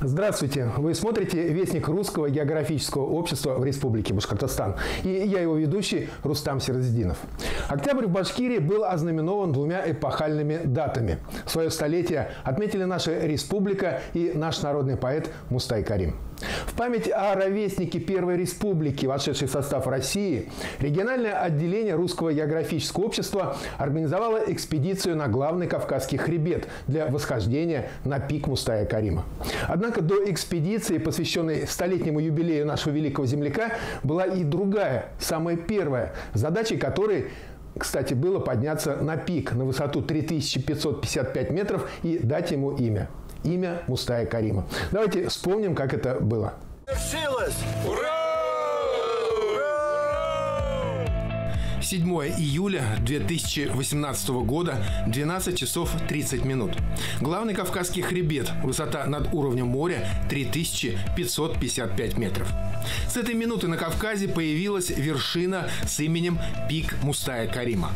Здравствуйте! Вы смотрите «Вестник Русского географического общества в Республике Башкортостан. И я его ведущий Рустам Сиразидинов. Октябрь в Башкирии был ознаменован двумя эпохальными датами. Свое столетие отметили наша республика и наш народный поэт Мустай Карим. В память о ровеснике Первой Республики, вошедшей в состав России, региональное отделение Русского географического общества организовало экспедицию на главный Кавказский хребет для восхождения на пик Мустая Карима. Однако до экспедиции, посвященной столетнему юбилею нашего великого земляка, была и другая, самая первая, задачей которой, кстати, было подняться на пик на высоту 3555 метров и дать ему имя. Имя Мустая Карима. Давайте вспомним, как это было. Вершилось! Ура! 7 июля 2018 года, 12 часов 30 минут. Главный Кавказский хребет, высота над уровнем моря 3555 метров. С этой минуты на Кавказе появилась вершина с именем Пик Мустая Карима.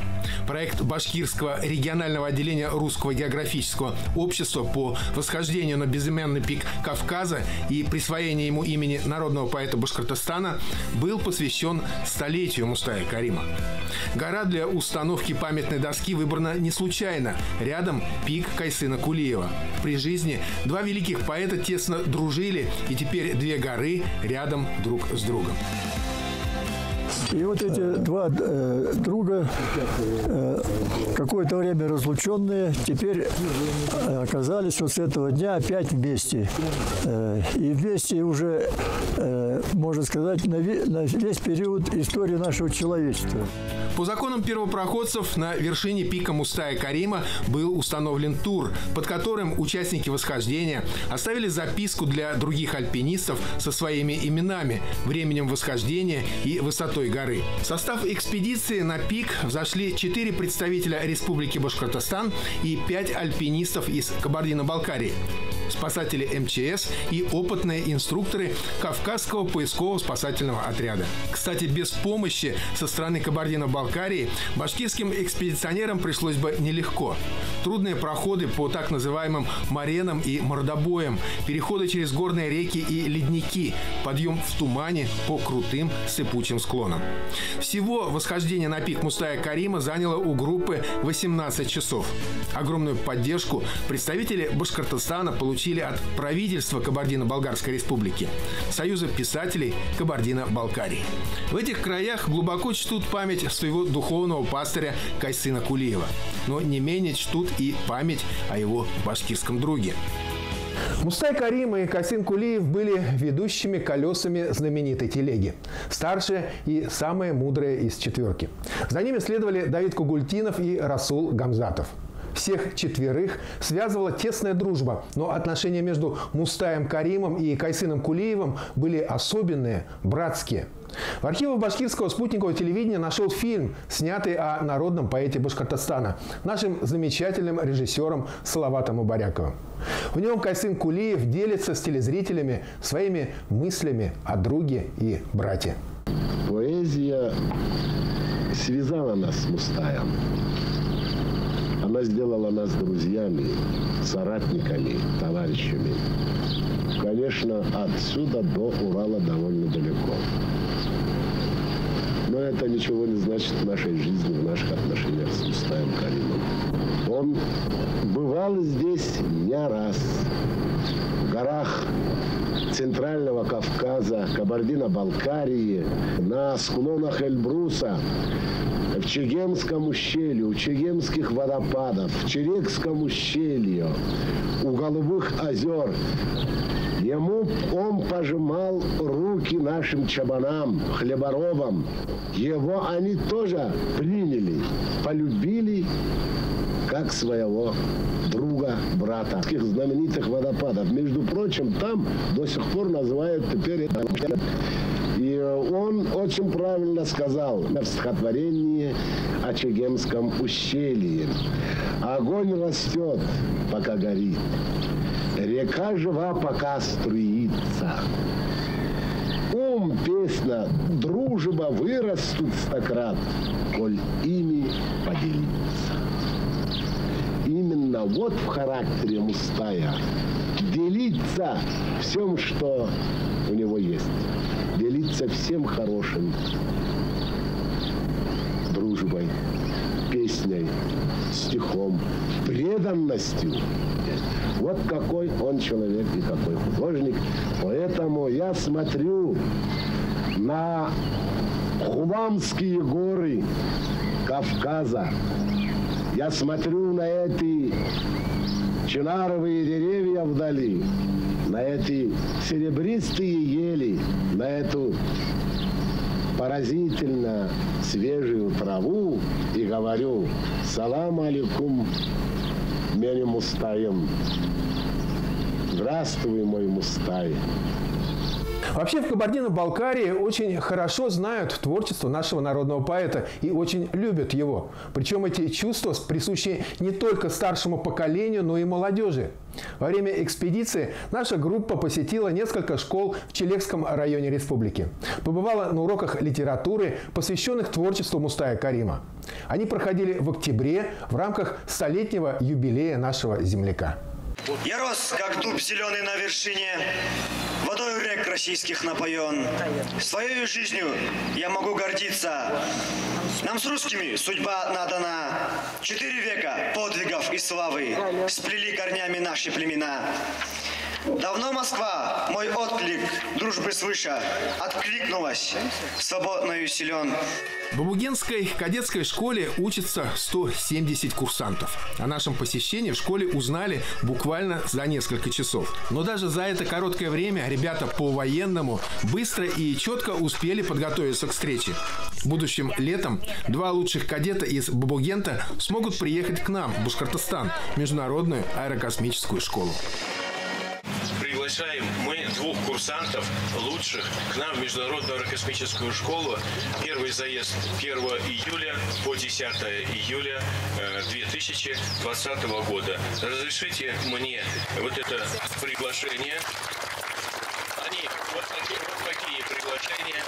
Проект Башкирского регионального отделения Русского географического общества по восхождению на безымянный пик Кавказа и присвоению ему имени народного поэта Башкортостана был посвящен столетию Мустая Карима. Гора для установки памятной доски выбрана не случайно. Рядом пик Кайсына Кулиева. При жизни два великих поэта тесно дружили, и теперь две горы рядом друг с другом. И вот эти два друга, какое-то время разлученные, теперь оказались вот с этого дня опять вместе. И вместе уже, можно сказать, на весь период истории нашего человечества. По законам первопроходцев на вершине пика Мустая Карима был установлен тур, под которым участники восхождения оставили записку для других альпинистов со своими именами, временем восхождения и высотой горы. В состав экспедиции на пик взошли 4 представителя Республики Башкортостан и 5 альпинистов из Кабардино-Балкарии, спасатели МЧС и опытные инструкторы Кавказского поискового спасательного отряда. Кстати, без помощи со стороны Кабардино-Балкарии башкирским экспедиционерам пришлось бы нелегко. Трудные проходы по так называемым моренам и мордобоям, переходы через горные реки и ледники, подъем в тумане по крутым сыпучим склонам. Всего восхождение на пик Мустая Карима заняло у группы 18 часов. Огромную поддержку представители Башкортостана получили от правительства Кабардино-Балкарской республики, Союза писателей Кабардино-Балкарии. В этих краях глубоко чтут память своего духовного пастыря Кайсына Кулиева, но не менее чтут и память о его башкирском друге. Мустай Карим и Кайсын Кулиев были ведущими колесами знаменитой телеги. Старшие и самые мудрые из четверки. За ними следовали Давид Кугультинов и Расул Гамзатов. Всех четверых связывала тесная дружба, но отношения между Мустаем Каримом и Кайсыном Кулиевым были особенные, братские. В архивах башкирского спутникового телевидения нашел фильм, снятый о народном поэте Башкортостана, нашим замечательным режиссером Салаватом Абаряковым. В нем Кайсын Кулиев делится с телезрителями своими мыслями о друге и брате. Поэзия связала нас с Мустаем. Она сделала нас друзьями, соратниками, товарищами. Конечно, отсюда до Урала довольно далеко. Но это ничего не значит в нашей жизни, в наших отношениях с Мустаем Каримом. Он бывал здесь не раз. В горах Центрального Кавказа, Кабардино-Балкарии, на склонах Эльбруса, в Чегемском ущелье, у Чегемских водопадов, в Черекском ущелье, у Голубых озер. Он пожимал руки нашим чабанам, хлеборобам. Его они тоже приняли, полюбили как своего друга, брата. Таких знаменитых водопадов. Между прочим, там до сих пор называют теперь это. И он очень правильно сказал в стихотворении о Чегемском ущелье. Огонь растет, пока горит. Река жива, пока струится. Ум, песня, дружба вырастут стократ, коль ими поделиться. Именно вот в характере Мустая делить делиться всем, что у него есть. Делиться всем хорошим. Дружбой, песней, стихом, преданностью. Вот какой он человек и какой художник. Поэтому я смотрю на Хубанские горы Кавказа. Я смотрю на эти чинаровые деревья вдали, на эти серебристые ели, на эту поразительно свежую траву и говорю: салам алейкум, мени Мустаем. Здравствуй, мой Мустай. Вообще в Кабардино-Балкарии очень хорошо знают творчество нашего народного поэта и очень любят его. Причем эти чувства присущи не только старшему поколению, но и молодежи. Во время экспедиции наша группа посетила несколько школ в Челекском районе республики. Побывала на уроках литературы, посвященных творчеству Мустая Карима. Они проходили в октябре в рамках столетнего юбилея нашего земляка. Я рос, как дуб зеленый на вершине, водой рек российских напоен. Своей жизнью я могу гордиться. Нам с русскими судьба надана. 4 века подвигов и славы сплели корнями наши племена. Давно Москва, мой отклик, дружбы свыше, откликнулась, свободною силен. В Бабугенской кадетской школе учатся 170 курсантов. О нашем посещении в школе узнали буквально за несколько часов. Но даже за это короткое время ребята по-военному быстро и четко успели подготовиться к встрече. Будущим летом 2 лучших кадета из Бабугента смогут приехать к нам, в Башкортостан, в Международную аэрокосмическую школу. Приглашаем мы 2 курсантов лучших к нам в Международную аэрокосмическую школу. Первый заезд 1 июля по 10 июля 2020 года. Разрешите мне вот это приглашение. Они вот такие приглашения.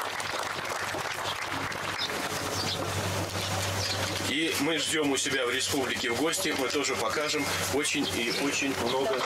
И мы ждем у себя в республике в гости. Мы тоже покажем очень и очень много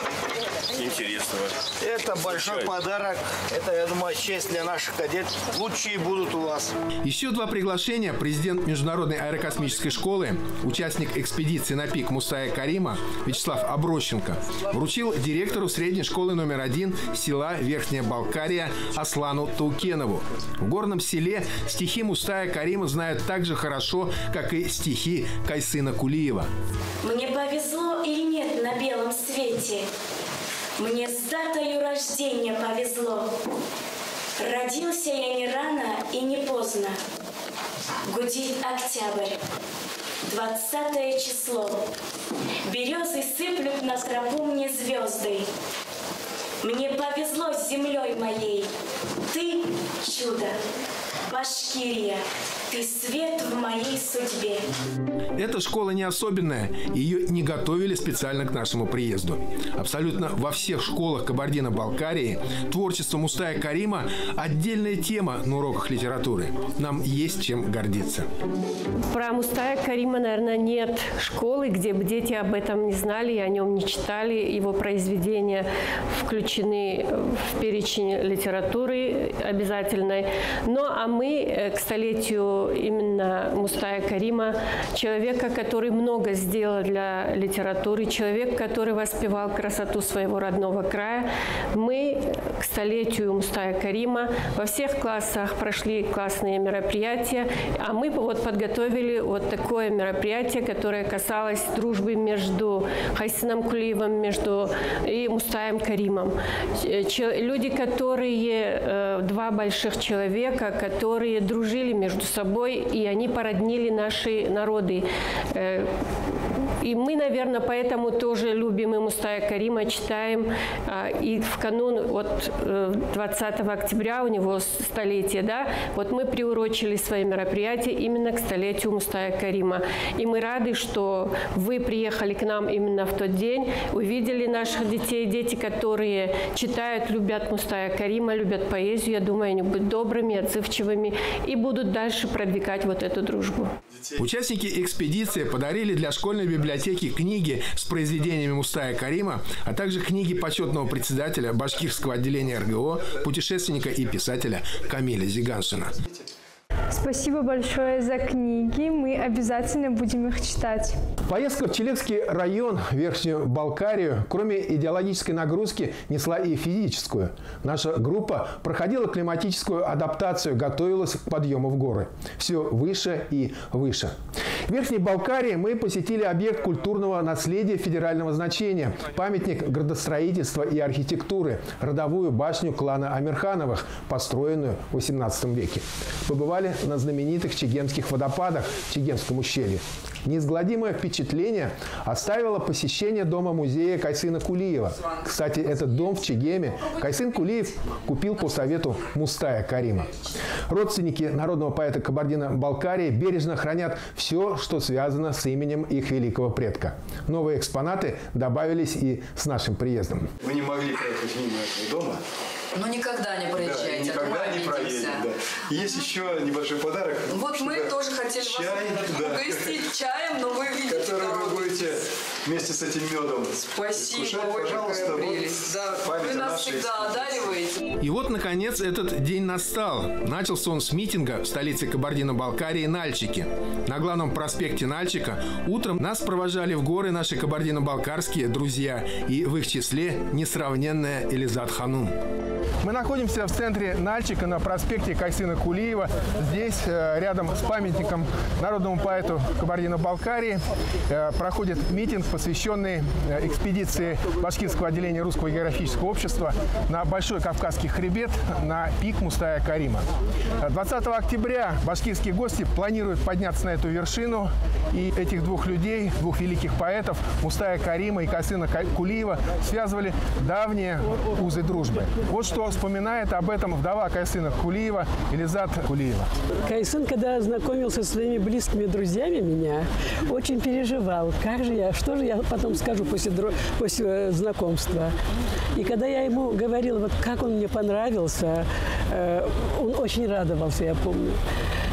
интересного. Это большой подарок. Это, я думаю, честь для наших кадетов. Лучшие будут у вас. Еще 2 приглашения президент Международной аэрокосмической школы, участник экспедиции на пик Мустая Карима Вячеслав Аброщенко вручил директору средней школы номер 1 села Верхняя Балкария Аслану Таукенову. В горном селе стихи Мустая Карима знают так же хорошо, как и стихи Кайсына Кулиева. Мне повезло или нет на белом свете? Мне с датою рождения повезло. Родился я не рано и не поздно. Гудит октябрь, 20 число. Березы сыплют на тропу мне звезды. Мне повезло с землей моей. Ты чудо, Башкирия. Ты свет в моей судьбе. Эта школа не особенная. Ее не готовили специально к нашему приезду. Абсолютно во всех школах Кабардино-Балкарии творчество Мустая Карима – отдельная тема на уроках литературы. Нам есть чем гордиться. Про Мустая Карима, наверное, нет школы, где бы дети об этом не знали и о нем не читали. Его произведения включены в перечень литературы обязательной. Ну, а мы к столетию именно Мустая Карима, человека, который много сделал для литературы, человек, который воспевал красоту своего родного края. Мы к столетию Мустая Карима во всех классах прошли классные мероприятия, а мы вот подготовили вот такое мероприятие, которое касалось дружбы между Кайсыном Кулиевым и Мустаем Каримом. Люди, которые 2 больших человека, которые дружили между собой, и они породнили наши народы. И мы, наверное, поэтому тоже любим и Мустая Карима, читаем. И в канун 20 октября у него столетие, да, вот мы приурочили свои мероприятия именно к столетию Мустая Карима. И мы рады, что вы приехали к нам именно в тот день, увидели наших детей, дети, которые читают, любят Мустая Карима, любят поэзию. Я думаю, они будут добрыми, отзывчивыми и будут дальше продвигать вот эту дружбу. Участники экспедиции подарили для школьной библиотеки книги с произведениями Мустая Карима, а также книги почетного председателя башкирского отделения РГО, путешественника и писателя Камиля Зиганшина. Спасибо большое за книги. Мы обязательно будем их читать. Поездка в Чилегский район, Верхнюю Балкарию, кроме идеологической нагрузки, несла и физическую. Наша группа проходила климатическую адаптацию, готовилась к подъему в горы. Все выше и выше. В Верхней Балкарии мы посетили объект культурного наследия федерального значения, памятник градостроительства и архитектуры, родовую башню клана Амирхановых, построенную в XVIII веке. Побывали на знаменитых Чегемских водопадах в Чегемском ущелье. Неизгладимое впечатление оставило посещение дома-музея Кайсына Кулиева. Кстати, этот дом в Чегеме Кайсын Кулиев купил по совету Мустая Карима. Родственники народного поэта Кабардино-Балкарии бережно хранят все, что связано с именем их великого предка. Новые экспонаты добавились и с нашим приездом. Вы не могли проехать мимо этого дома? Ну, никогда не проезжайте, да, никогда не проедем, да. Есть еще небольшой подарок. Вот мы тоже хотели вас угостить чаем, но вы видите, который вы будете вместе с этим медом. Спасибо, скушать, пожалуйста, какая прелесть. Да, вы нас всегда одариваете. И вот, наконец, этот день настал. Начался он с митинга в столице Кабардино-Балкарии Нальчике. На главном проспекте Нальчика утром нас провожали в горы наши кабардино-балкарские друзья, и в их числе несравненная Элизат Ханум. Мы находимся в центре Нальчика на проспекте Кайсына Кулиева. Здесь, рядом с памятником народному поэту Кабардино-Балкарии, проходит митинг, посвященный экспедиции башкирского отделения Русского географического общества на Большой Кавказский хребет, на пик Мустая Карима. 20 октября башкирские гости планируют подняться на эту вершину, и этих двух людей, двух великих поэтов, Мустая Карима и Кайсына Кулиева, связывали давние узы дружбы. Вот что вспоминает об этом вдова Кайсына Кулиева Элизат Кулиева. Кайсын, когда знакомился со своими близкими друзьями меня, очень переживал, как же я, что же я потом скажу после знакомства. И когда я ему говорила, вот как он мне понравился, он очень радовался, я помню.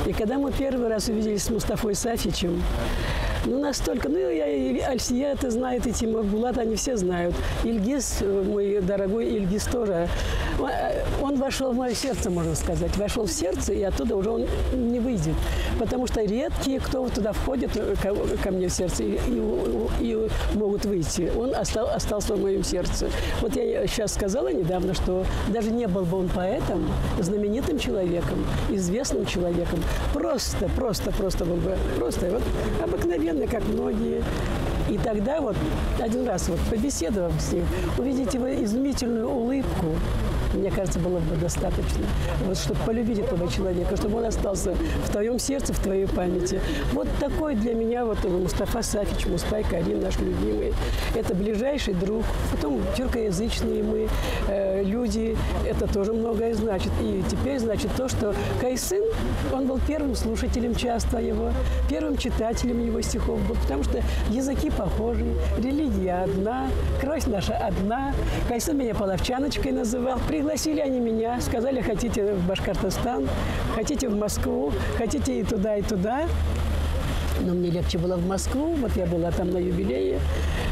И когда мы первый раз увиделись с Мустафой Сафичем, ну, настолько, ну, я и Альсия это знает, и Тимур Булат, они все знают. Ильгиз, мой дорогой Ильгиз тоже, он вошел в мое сердце, можно сказать. Вошел в сердце, и оттуда уже он не выйдет. Потому что редкие, кто туда входит, ко мне в сердце, и могут выйти. Он остался в моем сердце. Вот я сейчас сказала недавно, что даже не был бы он поэтом, знаменитым человеком, известным человеком, просто был бы, просто вот обыкновенный, как многие. И тогда вот один раз вот побеседовав с ним, увидеть его изумительную улыбку, мне кажется, было бы достаточно. Вот, чтобы полюбить этого человека, чтобы он остался в твоем сердце, в твоей памяти. Вот такой для меня вот Мустафа Сафич, Мустай Карим, наш любимый. Это ближайший друг. Потом тюркоязычные мы люди. Это тоже многое значит. И теперь значит то, что Кайсын, он был первым слушателем часто его, первым читателем его стихов был, потому что языки похожи, религия одна, кровь наша одна. Кайсын меня половчаночкой называл. Пригласили они меня, сказали, хотите в Башкортостан, хотите в Москву, хотите и туда, и туда. Но мне легче было в Москву, вот я была там на юбилее.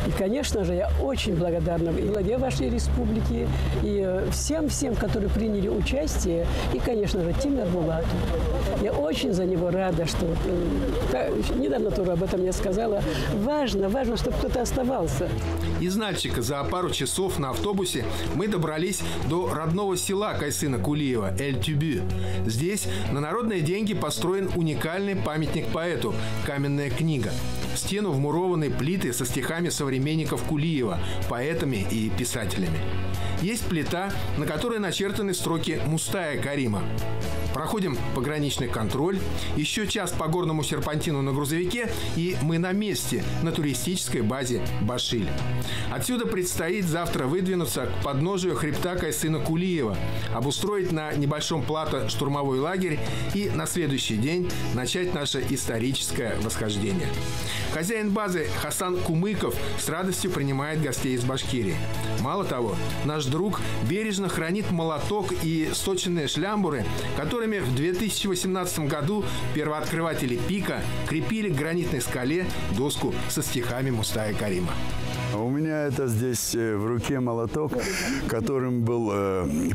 И, конечно же, я очень благодарна и главе вашей республики, и всем, которые приняли участие, и, конечно же, Тимур Булату. Я очень за него рада, что недавно тоже об этом я сказала. Важно, чтобы кто-то оставался. Из Нальчика за пару часов на автобусе мы добрались до родного села Кайсына Кулиева, Эль-Тюбю. Здесь на народные деньги построен уникальный памятник поэту – каменная книга. В стену вмурованы плиты со стихами современников Кулиева, поэтами и писателями. Есть плита, на которой начертаны строки Мустая Карима. Проходим пограничный контроль, еще час по горному серпантину на грузовике, и мы на месте, на туристической базе Башиль. Отсюда предстоит завтра выдвинуться к подножию хребта Кайсына Кулиева, обустроить на небольшом плато штурмовой лагерь и на следующий день начать наше историческое восхождение. Хозяин базы Хасан Кумыков с радостью принимает гостей из Башкирии. Мало того, наш друг бережно хранит молоток и сточенные шлямбуры, которыми в 2018 году первооткрыватели пика крепили к гранитной скале доску со стихами Мустая Карима. У меня это здесь в руке молоток, которым был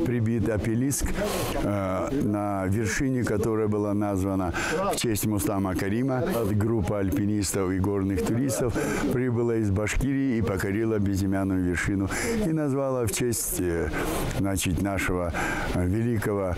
прибит обелиск, на вершине которой была названа в честь Мустама Карима. Группа альпинистов и горных туристов прибыла из Башкирии и покорила безымянную вершину и назвала в честь, значит, нашего великого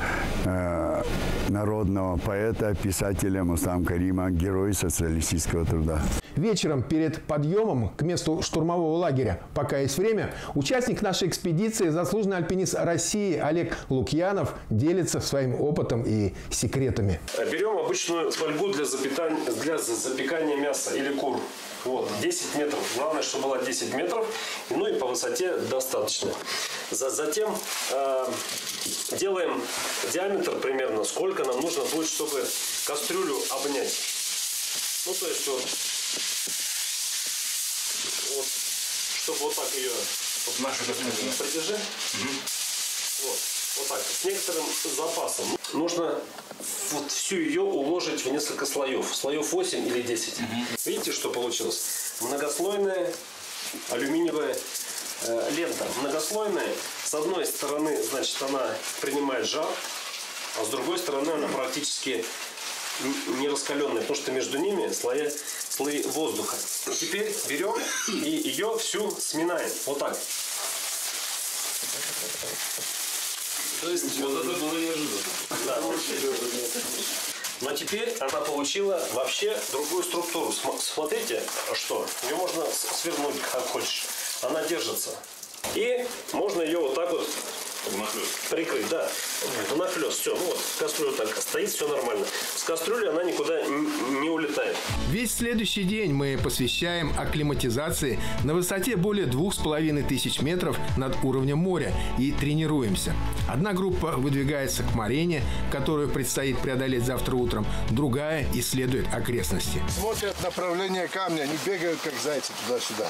народного поэта, писателя Мустама Карима, героя социалистического труда. Вечером перед подъемом к месту штурмового лагеря, пока есть время, участник нашей экспедиции, заслуженный альпинист России Олег Лукьянов, делится своим опытом и секретами. Берем обычную фольгу для запекания мяса или кур. Вот, 10 метров. Главное, чтобы было 10 метров. Ну и по высоте достаточно. Затем делаем диаметр примерно, сколько нам нужно будет, чтобы кастрюлю обнять. Ну, то есть вот чтобы вот так ее придержи. Вот так, с некоторым запасом. Нужно вот всю ее уложить в несколько слоев. Слоев 8 или 10. Видите, что получилось? Многослойная алюминиевая лента. Многослойная. С одной стороны, значит, она принимает жар, а с другой стороны она практически не раскаленная, потому что между ними слои воздуха. Теперь берем и ее всю сминаем. Вот так. То есть вот это было неожиданно. Да. Но теперь она получила вообще другую структуру. Смотрите, что ее можно свернуть как хочешь. Она держится. И можно ее вот так вот прикрыть, да, нахлёст, все, ну вот, кастрюля так стоит, все нормально. С кастрюли она никуда не улетает. Весь следующий день мы посвящаем акклиматизации на высоте более 2500 метров над уровнем моря и тренируемся. Одна группа выдвигается к Марине, которую предстоит преодолеть завтра утром, другая исследует окрестности. Смотрят направление камня, они бегают как зайцы туда-сюда.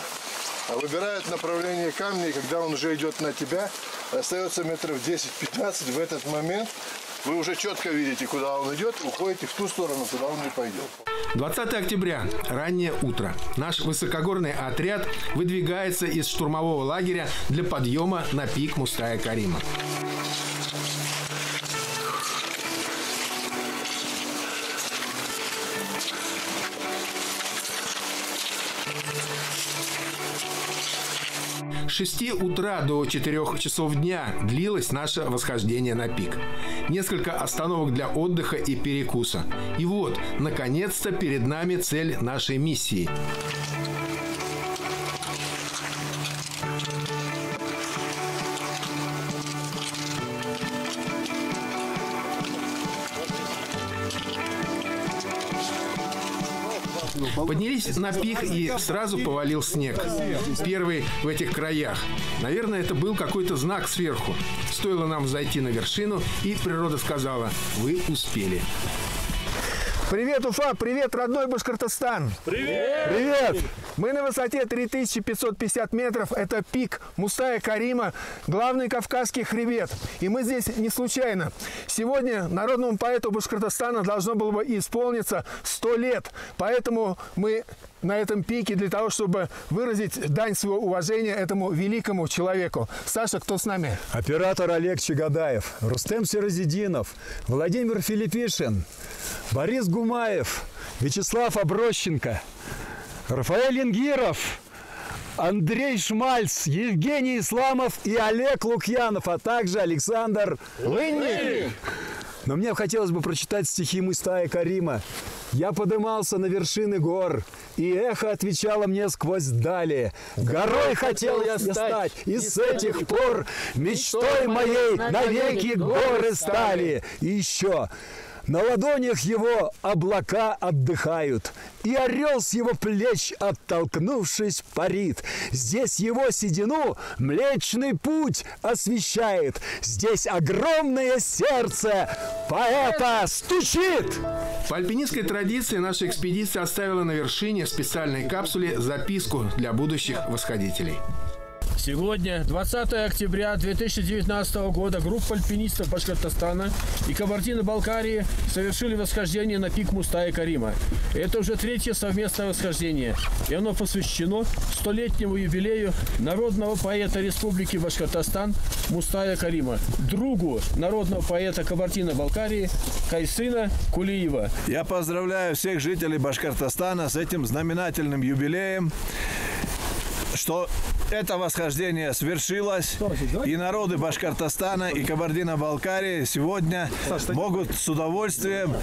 А выбирают направление камня, и когда он уже идет на тебя, остается метров 10-15, в этот момент вы уже четко видите, куда он идет, уходите в ту сторону, куда он не пойдет. 20 октября, раннее утро. Наш высокогорный отряд выдвигается из штурмового лагеря для подъема на пик Мустая Карима. С 6 утра до 4 часов дня длилось наше восхождение на пик. Несколько остановок для отдыха и перекуса. И вот, наконец-то, перед нами цель нашей миссии. Поднялись на пик, и сразу повалил снег. Первый в этих краях. Наверное, это был какой-то знак сверху. Стоило нам зайти на вершину, и природа сказала: вы успели. Привет, Уфа! Привет, родной Башкортостан! Привет! Привет! Мы на высоте 3550 метров. Это пик Мустая Карима, главный Кавказский хребет. И мы здесь не случайно. Сегодня народному поэту Башкортостана должно было бы исполниться 100 лет. Поэтому мы на этом пике для того, чтобы выразить дань своего уважения этому великому человеку. Саша, кто с нами? Оператор Олег Чагадаев, Рустем Сиразидинов, Владимир Филиппишин, Борис Гумаев, Вячеслав Оброщенко, Рафаэль Ингиров, Андрей Шмальц, Евгений Исламов и Олег Лукьянов, а также Александр Лынник. Но мне хотелось бы прочитать стихи Мустая Карима. «Я подымался на вершины гор, и эхо отвечало мне сквозь дали. Горой хотел я стать, и с этих пор мечтой моей навеки горы стали». И еще... На ладонях его облака отдыхают, и орел с его плеч, оттолкнувшись, парит. Здесь его седину Млечный Путь освещает. Здесь огромное сердце поэта стучит. По альпинистской традиции наша экспедиция оставила на вершине в специальной капсуле записку для будущих восходителей. Сегодня, 20 октября 2019 года, группа альпинистов Башкортостана и Кабардино-Балкарии совершили восхождение на пик Мустая-Карима. Это уже третье совместное восхождение, и оно посвящено 100-летнему юбилею народного поэта Республики Башкортостан Мустая-Карима, другу народного поэта Кабардино-Балкарии Кайсына Кулиева. Я поздравляю всех жителей Башкортостана с этим знаменательным юбилеем, что это восхождение свершилось, и народы Башкортостана и Кабардино-Балкарии сегодня могут с удовольствием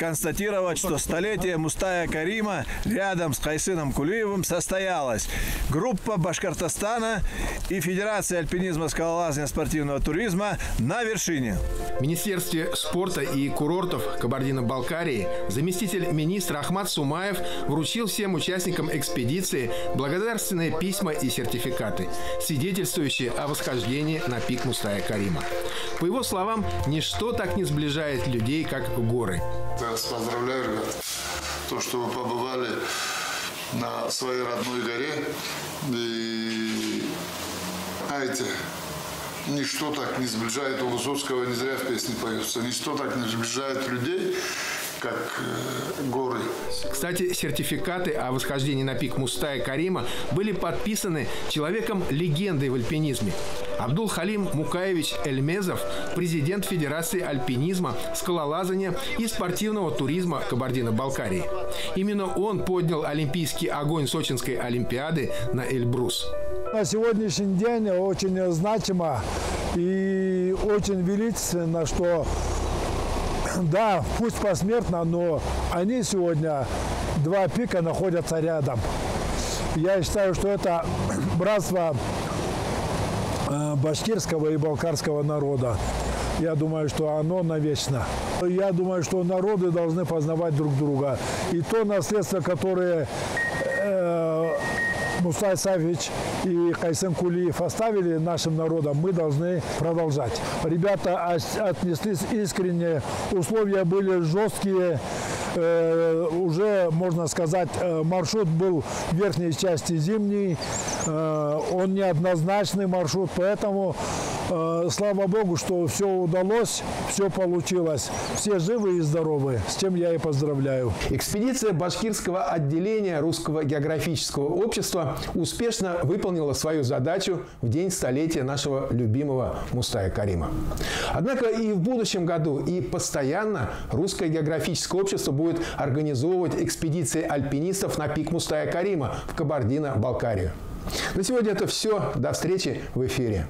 констатировать, что столетие Мустая-Карима рядом с Кайсыном Кулиевым состоялось. Группа Башкортостана и Федерация альпинизма, скалолазания, спортивного туризма на вершине. В Министерстве спорта и курортов Кабардино-Балкарии заместитель министра Ахмат Сумаев вручил всем участникам экспедиции благодарственные письма и сертификаты, свидетельствующие о восхождении на пик Мустая-Карима. По его словам, ничто так не сближает людей, как горы. Я вас поздравляю, ребят, то, что вы побывали на своей родной горе. И, знаете, ничто так не сближает, у Высоцкого не зря в песне поется, ничто так не сближает людей, как горы. Кстати, сертификаты о восхождении на пик Мустая-Карима были подписаны человеком-легендой в альпинизме. Абдул-Халим Мукаевич Эльмезов, президент Федерации альпинизма, скалолазания и спортивного туризма Кабардино-Балкарии. Именно он поднял олимпийский огонь Сочинской Олимпиады на Эльбрус. На сегодняшний день очень значимо и очень величественно, что да, пусть посмертно, но они сегодня, два пика, находятся рядом. Я считаю, что это братство башкирского и балкарского народа. Я думаю, что оно навечно. Я думаю, что народы должны познавать друг друга. И то наследство, которое Мустай Сафич и Кайсын Кулиев оставили нашим народам, мы должны продолжать. Ребята отнеслись искренне, условия были жесткие, уже, можно сказать, маршрут был в верхней части зимний, он неоднозначный маршрут, поэтому слава Богу, что все удалось, все получилось. Все живы и здоровы, с чем я и поздравляю. Экспедиция башкирского отделения Русского географического общества успешно выполнила свою задачу в день столетия нашего любимого Мустая-Карима. Однако и в будущем году, и постоянно Русское географическое общество будет организовывать экспедиции альпинистов на пик Мустая-Карима в Кабардино-Балкарию. На сегодня это все. До встречи в эфире.